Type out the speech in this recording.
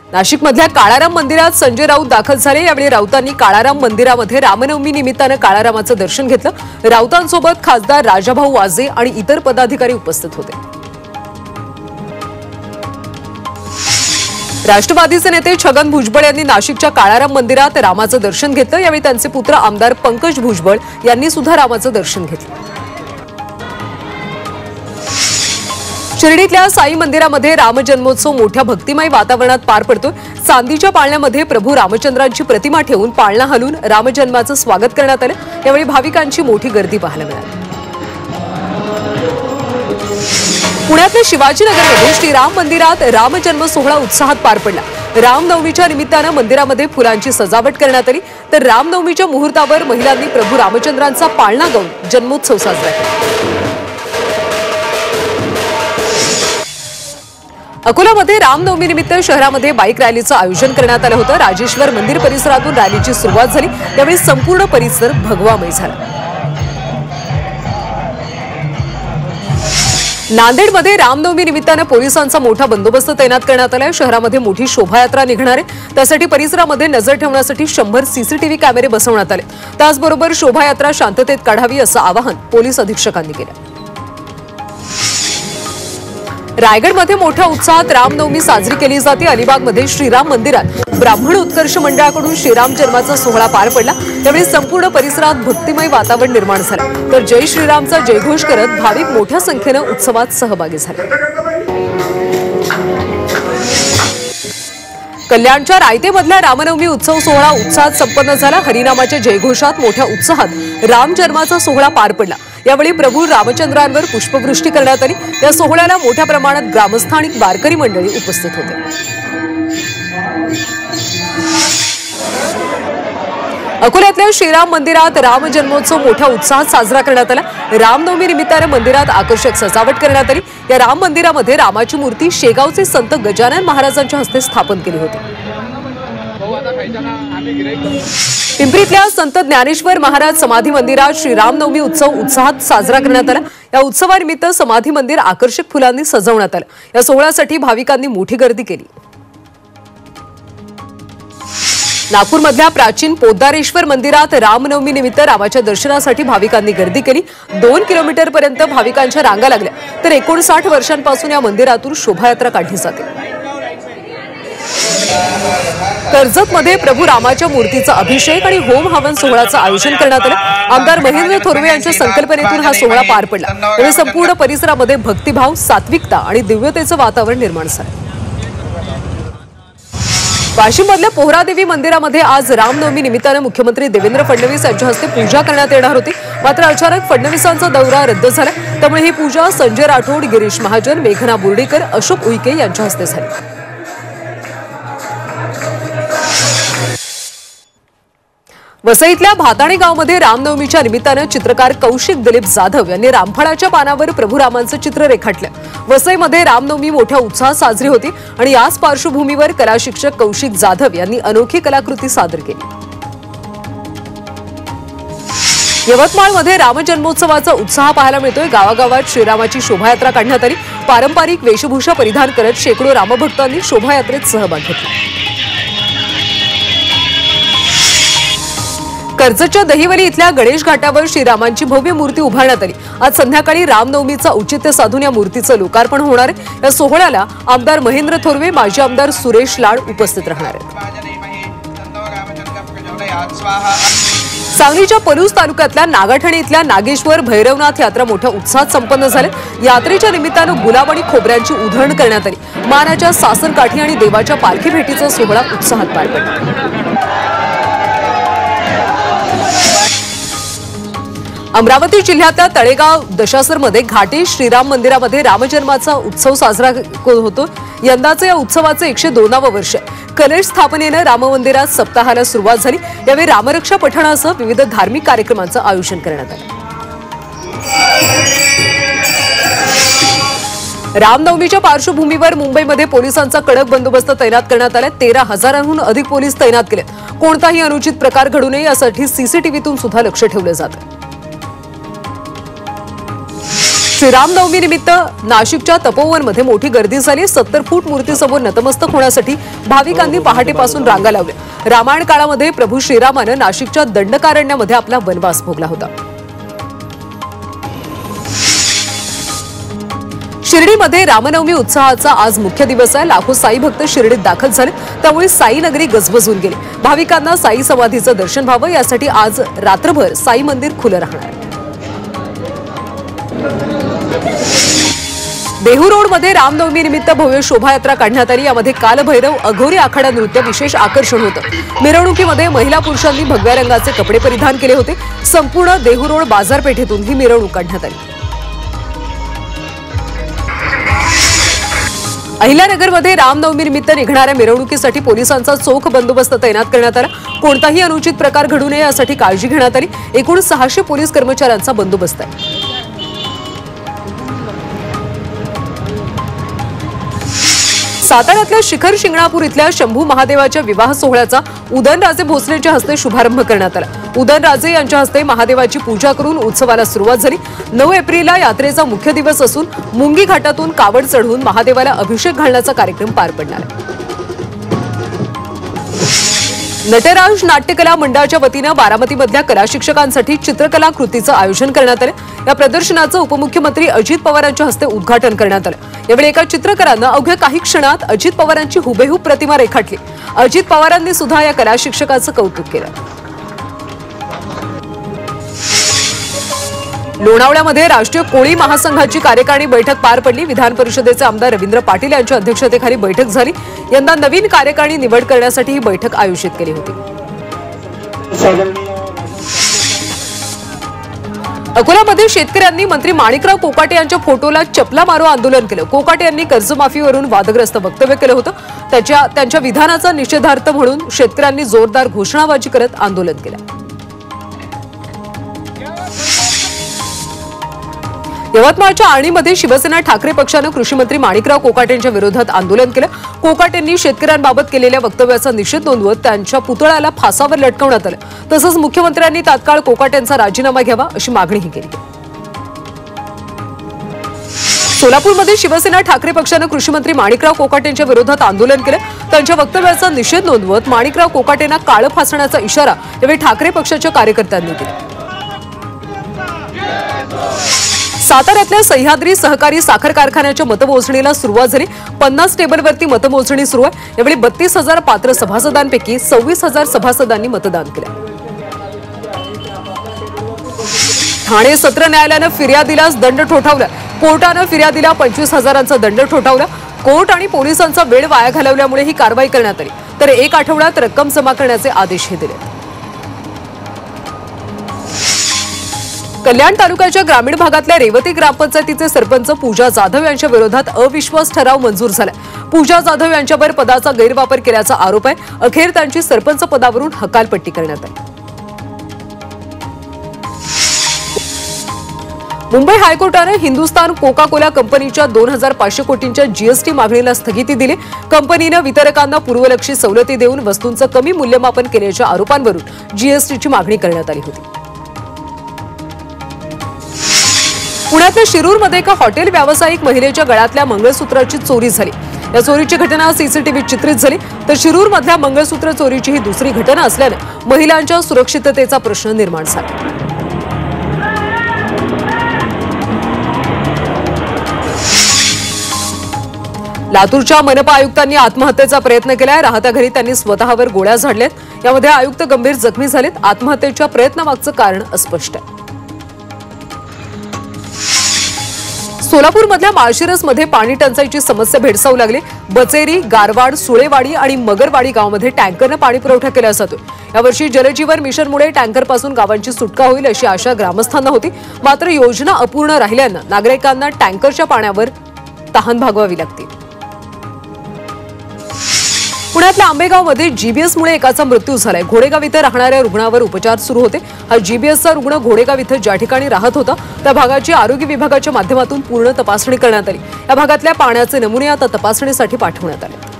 नाशिकमधल्या काळाराम मंदिरात संजय राऊत दाखल झाले। यावेळी राऊतांनी काळाराम मंदिरामध्ये रामनवमी निमित्तानं काळारामाचं दर्शन घेतलं। राऊतांसोबत खासदार राजाभाऊ वाजे आणि इतर पदाधिकारी उपस्थित होते। राष्ट्रवादीचे नेते छगन भुजबळ यांनी नाशिकच्या काळाराम मंदिरात रामाचं दर्शन घेतलं। यावेळी त्यांचे पुत्र आमदार पंकज भुजबळ यांनी सुद्धा रामाचं दर्शन घेतलं। शिर्डीतल्या साई मंदिरामध्ये रामजन्मोत्सव मोठ्या भक्तिमय वातावरणात पार पडतोय। चांदीच्या पाळण्यामध्ये प्रभू रामचंद्रांची प्रतिमा ठेवून पाळणा हलवून रामजन्माचं स्वागत करण्यात आलं। यावेळी भाविकांची मोठी गर्दी पाहायला मिळाली। पुण्यातल्या शिवाजीनगरमध्ये श्रीराम मंदिरात रामजन्म सोहळा उत्साहात पार पडला। रामनवमीच्या निमित्तानं मंदिरामध्ये फुलांची सजावट करण्यात आली, तर रामनवमीच्या मुहूर्तावर महिलांनी प्रभू रामचंद्रांचा पाळणा गाऊन जन्मोत्सव साजरा केला। अकोलामध्ये रामनवमी निमित्त शहरामध्ये बाईक रॅलीचं आयोजन करण्यात आलं होतं। राजेश्वर मंदिर परिसरातून रॅलीची सुरुवात झाली। यावेळी संपूर्ण परिसर भगवामय झाला। नांदेडमध्ये रामनवमी निमित्तानं पोलिसांचा मोठा बंदोबस्त तैनात करण्यात आलाय। शहरामध्ये मोठी शोभायात्रा निघणार आहे, त्यासाठी परिसरामध्ये नजर ठेवण्यासाठी 100 सीसीटीव्ही कॅमेरे बसवण्यात आले। त्याचबरोबर शोभायात्रा शांततेत काढावी असं आवाहन पोलीस अधीक्षकांनी केलं। रायगडमध्ये मोठ्या उत्साहात रामनवमी साजरी केली जाते। अलिबागमध्ये श्रीराम मंदिरात ब्राह्मण उत्कर्ष मंडळाकडून श्रीराम जन्माचा सोहळा पार पडला। त्यावेळी संपूर्ण परिसरात भक्तिमय वातावरण निर्माण झालं, तर जय श्रीरामचा जयघोष करत भाविक मोठ्या संख्येनं उत्सवात सहभागी झाले। कल्याणच्या रायतेमधला रामनवमी उत्सव सोहळा उत्साहात संपन्न झाला। हरिनामाच्या जयघोषात मोठ्या उत्साहात राम जन्माचा सोहळा पार पडला। यावेळी प्रभू रामचंद्रांवर पुष्पवृष्टी करण्यात आली। या सोहळ्याला मोठ्या प्रमाणात ग्रामस्थ आणि वारकरी मंडळी उपस्थित होते। अकोल्यातल्या श्रीराम मंदिरात राम जन्मोत्सव मोठ्या उत्साहात साजरा करण्यात आला। रामनवमी निमित्तानं मंदिरात आकर्षक सजावट करण्यात आली। या राम मंदिरामध्ये रामाची मूर्ती शेगावचे संत गजानन महाराजांच्या हस्ते स्थापन केली होती। पिंपरीतल्या संत ज्ञानेश्वर महाराज समाधी मंदिरात श्रीरामनवमी उत्सव उत्साहात साजरा करण्यात आला। या उत्सवानिमित्त समाधी मंदिर आकर्षक फुलांनी सजवण्यात आलं। या सोहळ्यासाठी भाविकांनी मोठी गर्दी केली। नागपूरमधल्या प्राचीन पोद्दारेश्वर मंदिरात रामनवमी निमित्त रामाच्या दर्शनासाठी भाविकांनी गर्दी केली। 2 किलोमीटरपर्यंत भाविकांच्या रांगा लागल्या, तर 59 वर्षांपासून या मंदिरातून शोभायात्रा काढली जाते। कर्जतमध्ये प्रभू रामाच्या मूर्तीचा अभिषेक आणि होम हवन सोहळ्याचं आयोजन करण्यात आलं। आमदार महेंद्र थोरवे यांच्या संकल्पनेतून हा सोहळा पार पडला। यावेळी संपूर्ण परिसरामध्ये भक्तिभाव, सात्विकता आणि दिव्यतेचं वातावरण निर्माण झालं। वाशिममधल्या पोहरादेवी मंदिरामध्ये आज रामनवमी निमित्तानं मुख्यमंत्री देवेंद्र फडणवीस यांच्या हस्ते पूजा करण्यात येणार होती, मात्र अचानक फडणवीसांचा दौरा रद्द झाला। त्यामुळे ही पूजा संजय राठोड, गिरीश महाजन, मेघना बोर्डीकर, अशोक उईके यांच्या हस्ते झाली। वसईतल्या भाताणे गावामध्ये रामनवमीच्या निमित्तानं चित्रकार कौशिक दिलीप जाधव यांनी रामफळाच्या पानावर प्रभू रामांचं चित्र रेखाटलं। वसईमध्ये रामनवमी मोठ्या उत्साहात साजरी होती आणि याच पार्श्वभूमीवर कला शिक्षक कौशिक जाधव यांनी अनोखी कलाकृती सादर केली। यवतमाळमध्ये रामजन्मोत्सवाचा उत्साह पाहायला मिळतोय। गावागावात श्रीरामाची शोभायात्रा काढण्यात आली। पारंपरिक वेशभूषा परिधान करत शेकडो रामभक्तांनी शोभायात्रेत सहभाग घेतला। कर्जतच्या दहिवली इथल्या गणेश घाटावर श्रीरामांची भव्य मूर्ती उभारण्यात आली। आज संध्याकाळी रामनवमीचं औचित्य साधून या मूर्तीचं लोकार्पण होणार आहे। या सोहळ्याला आमदार महेंद्र थोरवे, माजी आमदार सुरेश लाड उपस्थित राहणार आहेत। सांगलीच्या पलूस तालुक्यातल्या नागाठणे इथल्या नागेश्वर भैरवनाथ यात्रा मोठ्या उत्साहात संपन्न झाली। यात्रेच्या निमित्तानं गुलाब आणि खोबऱ्यांची उधळण करण्यात आली। मानाच्या सासरकाठी आणि देवाच्या पालखी भेटीचा सोहळा उत्साहात पार पडला। अमरावती जिल्ह्यातल्या तळेगाव दशासरमध्ये घाटी श्रीराम मंदिरामध्ये रामजन्माचा उत्सव साजरा होतो। यंदाचं या उत्सवाचं 102वे वर्ष आहे। कलश स्थापनेनं राम मंदिरात सप्ताहाला सुरुवात झाली। यावेळी रामरक्षा पठणासह विविध धार्मिक कार्यक्रमांचं आयोजन करण्यात आलं। रामनवमीच्या पार्श्वभूमीवर मुंबईमध्ये पोलिसांचा कडक बंदोबस्त तैनात करण्यात आला। 13,000हून अधिक पोलीस तैनात केले। कोणताही अनुचित प्रकार घडू नये यासाठी सीसीटीव्हीतून सुद्धा लक्ष ठेवलं जातं। श्रीरामनवमी निमित्त नाशिकच्या तपोवनमध्ये मोठी गर्दी झाली। 70 फूट मूर्तीसमोर नतमस्तक होण्यासाठी भाविकांनी पहाटेपासून रांगा लावल्या। रामायण काळामध्ये प्रभू श्रीरामाने नाशिकच्या दंडकारण्यामध्ये आपला वनवास भोगला होता। शिर्डीमध्ये रामनवमी उत्सवाचा आज मुख्य दिवस आहे। लाखो साई भक्त शिर्डीत दाखल झाले, त्यामुळे साई नगरी गजबजून गेली। भाविकांना साई समाधीचं दर्शन व्हावं यासाठी आज रात्रभर साई मंदिर खुलं राहणार आहे। देहू रोडमध्ये रामनवमी निमित्त भव्य शोभायात्रा काढण्यात आली। यामध्ये कालभैरव अघोरी आखाडा नृत्य विशेष आकर्षण होतं। मिरवणुकीमध्ये महिला पुरुषांनी भगव्या रंगाचे कपडे परिधान केले होते। संपूर्ण देहू रोड बाजारपेठेतून ही मिरवणूक काढण्यात आली। अहिल्यानगरमध्ये रामनवमी निमित्त निघणाऱ्या मिरवणुकीसाठी पोलिसांचा चोख बंदोबस्त तैनात करण्यात आला। कोणताही अनुचित प्रकार घडू नये यासाठी काळजी घेण्यात आली। एकूण 600 पोलीस कर्मचाऱ्यांचा बंदोबस्त आहे। साताऱ्यातल्या शिखर शिंगणापूर इथल्या शंभू महादेवाच्या विवाह सोहळ्याचा उदयनराजे भोसलेंच्या हस्ते शुभारंभ करण्यात आला। उदयनराजे यांच्या हस्ते महादेवाची पूजा करून उत्सवाला सुरुवात झाली। 9 एप्रिलला यात्रेचा मुख्य दिवस असून मुंगी घाटातून कावड चढवून महादेवाला अभिषेक घालण्याचा कार्यक्रम पार पडणार आहे। नटराज नाट्यकला मंडळाच्या वतीनं बारामतीमधल्या कला शिक्षकांसाठी चित्रकला कृतीचं आयोजन करण्यात आलं। या प्रदर्शनाचं उपमुख्यमंत्री अजित पवारांच्या हस्ते उद्घाटन करण्यात आलं। यावेळी एका चित्रकारानं अवघ्या काही क्षणात अजित पवारांची हुबेहूब प्रतिमा रेखाटली। अजित पवारांनी सुद्धा या कला शिक्षकाचं कौतुक केलं। लोणावळ्यामध्ये राष्ट्रीय कोळी महासंघाची कार्यकारिणी बैठक पार पडली। विधान परिषदेचे आमदार रवींद्र पाटील यांच्या अध्यक्षतेखाली बैठक झाली। यंदा नवीन कार्यकारिणी निवड करण्यासाठी ही बैठक आयोजित केली होती। अकोल्यामध्ये शेतकऱ्यांनी मंत्री माणिकराव कोकाटे यांच्या फोटोला चपला मारो आंदोलन केलं। कोकाटे यांनी कर्जमाफीवरून वादग्रस्त वक्तव्य केलं होतं। त्यांच्या विधानाचा निषेधार्थ म्हणून शेतकऱ्यांनी जोरदार घोषणाबाजी करत आंदोलन केलं। यवतमाळच्या आर्णीमध्ये शिवसेना ठाकरे पक्षानं कृषीमंत्री माणिकराव कोकाटे यांच्या विरोधात आंदोलन केलं। कोकाटेंनी शेतकऱ्यांबाबत केलेल्या वक्तव्याचा निषेध नोंदवत त्यांच्या पुतळ्याला फासावर लटकवण्यात आलं। तसंच मुख्यमंत्र्यांनी तात्काळ कोकाटेंचा राजीनामा घ्यावा अशी मागणीही केली। सोलापूरमध्ये शिवसेना ठाकरे पक्षानं कृषीमंत्री माणिकराव कोकाटे यांच्या विरोधात आंदोलन केलं। त्यांच्या वक्तव्याचा निषेध नोंदवत माणिकराव कोकाटेंना काळं फासण्याचा इशारा यावेळी ठाकरे पक्षाच्या कार्यकर्त्यांनी दिला। साताऱ्यातल्या सह्याद्री सहकारी साखर कारखान्याच्या मतमोजणीला सुरुवात झाली। 50 टेबलवरती मतमोजणी सुरू आहे। यावेळी 32,000 पात्र सभासदांपैकी 26,000 सभासदांनी मतदान केलं। ठाणे सत्र न्यायालयानं फिर्यादीलाच दंड ठोठावला। कोर्टानं फिर्यादीला 25,000चा दंड ठोठावला। कोर्ट आणि पोलिसांचा वेळ वाया घालवल्यामुळे ही कारवाई करण्यात आली, तर 1 आठवड्यात रक्कम जमा करण्याचे आदेशही दिले। कल्याण तालुक्याच्या ग्रामीण भागातल्या रेवती ग्रामपंचायतीचे सरपंच पूजा जाधव यांच्या विरोधात अविश्वास ठराव मंजूर झाला। पूजा जाधव यांच्यावर पदाचा गैरवापर केल्याचा आरोप आहे। अखेर त्यांची सरपंच पदावरून हकालपट्टी करण्यात आली। मुंबई हायकोर्टाने हिंदुस्तान कोका कोला कंपनीच्या 2,500 कोटींच्या जीएसटी मागणीला स्थगिती दिली। कंपनीनं वितरकांना पूर्वलक्षी सवलती देऊन वस्तूंचं कमी मूल्यमापन केल्याच्या आरोपांवरून जीएसटीची मागणी करण्यात आली होती। पुण्यातल्या शिरूरमध्ये एका हॉटेल व्यावसायिक महिलेच्या गळ्यातल्या मंगळसूत्राची चोरी झाली। या चोरीची घटना सीसीटीव्हीत चित्रित झाली, तर शिरूरमधल्या मंगळसूत्र चोरीची ही दुसरी घटना असल्याने महिलांच्या सुरक्षिततेचा प्रश्न निर्माण झाला। लातूरच्या मनपा आयुक्तांनी आत्महत्येचा प्रयत्न केलाय। राहत्या घरी त्यांनी स्वतःवर गोळ्या झाडल्यात। यामध्ये आयुक्त गंभीर जखमी झालेत। आत्महत्येच्या प्रयत्नामागचं कारण अस्पष्ट आहे। सोलापूरमधल्या माळशिरसमध्ये पाणी टंचाईची समस्या भेडसावू लागली। बचेरी, गारवाड, सुळेवाडी आणि मगरवाडी गावामध्ये टँकरनं पाणी पुरवठा केला जातो। यावर्षी जलजीवन मिशनमुळे टँकरपासून गावांची सुटका होईल अशी आशा ग्रामस्थांना होती, मात्र योजना अपूर्ण राहिल्यानं नागरिकांना टँकरच्या पाण्यावर तहान भागवावी लागते। पुण्यातल्या आंबेगावमध्ये जीबीएसमुळे एकाचा मृत्यू झालाय। घोडेगाव इथं राहणाऱ्या रुग्णावर उपचार सुरू होते। हा जीबीएसचा रुग्ण घोडेगाव इथं ज्या ठिकाणी राहत होता त्या भागाची आरोग्य विभागाच्या माध्यमातून पूर्ण तपासणी करण्यात आली। या भागातल्या पाण्याचे नमुने आता तपासणीसाठी पाठवण्यात आले।